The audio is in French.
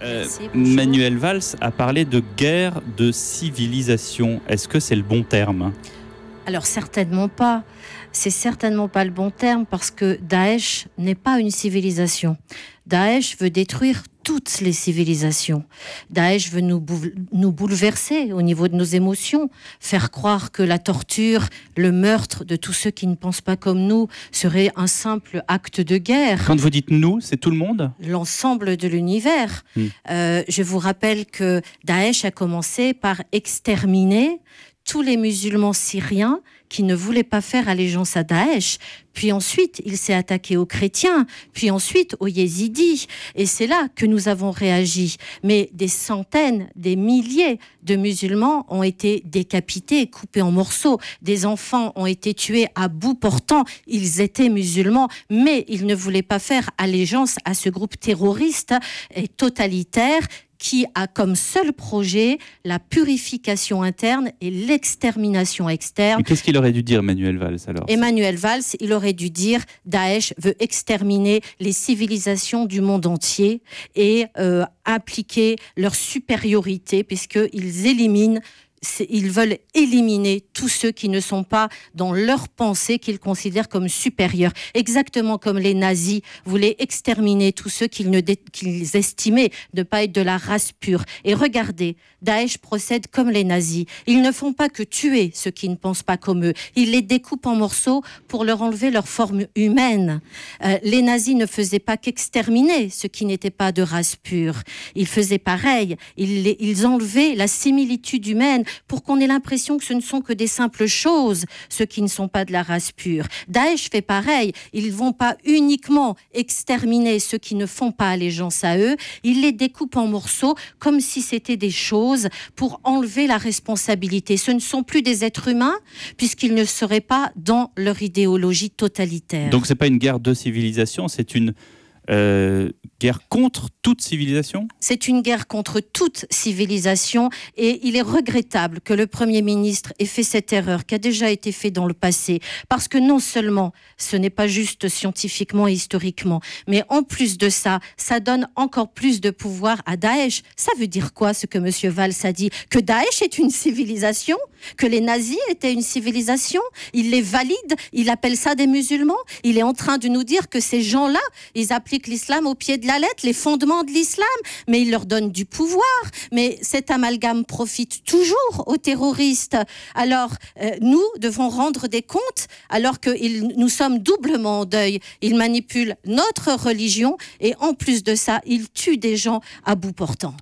Merci, bonjour. Manuel Valls a parlé de guerre de civilisation. Est-ce que c'est le bon terme ? Alors certainement pas. C'est certainement pas le bon terme parce que Daesh n'est pas une civilisation. Daesh veut détruire toutes les civilisations. Daesh veut nous bouleverser au niveau de nos émotions, faire croire que la torture, le meurtre de tous ceux qui ne pensent pas comme nous serait un simple acte de guerre. Quand vous dites nous, c'est tout le monde ? L'ensemble de l'univers. Je vous rappelle que Daesh a commencé par exterminer tous les musulmans syriens qui ne voulaient pas faire allégeance à Daesh. Puis ensuite, il s'est attaqué aux chrétiens, puis ensuite aux yézidis. Et c'est là que nous avons réagi. Mais des centaines, des milliers de musulmans ont été décapités, coupés en morceaux. Des enfants ont été tués à bout portant. Ils étaient musulmans, mais ils ne voulaient pas faire allégeance à ce groupe terroriste et totalitaire qui a comme seul projet la purification interne et l'extermination externe. Mais qu'est-ce qu'il aurait dû dire, Manuel Valls, alors ? Emmanuel Valls, il aurait dû dire « Daesh veut exterminer les civilisations du monde entier et appliquer leur supériorité puisqu'ils éliminent ils veulent éliminer tous ceux qui ne sont pas dans leur pensée qu'ils considèrent comme supérieurs. Exactement comme les nazis voulaient exterminer tous ceux qu'ils estimaient ne pas être de la race pure. Et regardez, Daesh procède comme les nazis. Ils ne font pas que tuer ceux qui ne pensent pas comme eux. Ils les découpent en morceaux pour leur enlever leur forme humaine. Les nazis ne faisaient pas qu'exterminer ceux qui n'étaient pas de race pure. Ils faisaient pareil. Ils enlevaient la similitude humaine pour qu'on ait l'impression que ce ne sont que des simples choses, ceux qui ne sont pas de la race pure. Daesh fait pareil. Ils ne vont pas uniquement exterminer ceux qui ne font pas allégeance à eux, ils les découpent en morceaux comme si c'était des choses pour enlever la responsabilité. Ce ne sont plus des êtres humains puisqu'ils ne seraient pas dans leur idéologie totalitaire. Donc c'est pas une guerre de civilisation, c'est une guerre contre toute civilisation ? C'est une guerre contre toute civilisation et il est regrettable que le Premier ministre ait fait cette erreur qui a déjà été faite dans le passé parce que non seulement ce n'est pas juste scientifiquement et historiquement, mais en plus de ça, ça donne encore plus de pouvoir à Daesh. Ça veut dire quoi ce que M. Valls a dit ? Que Daesh est une civilisation ? Que les nazis étaient une civilisation ? Il les valide ? Il appelle ça des musulmans ? Il est en train de nous dire que ces gens-là, ils appliquent l'islam au pied de la lettre, les fondements de l'islam, mais il leur donne du pouvoir. Mais cet amalgame profite toujours aux terroristes. Alors, nous devons rendre des comptes alors que nous sommes doublement en deuil. Ils manipulent notre religion et en plus de ça, ils tuent des gens à bout portant.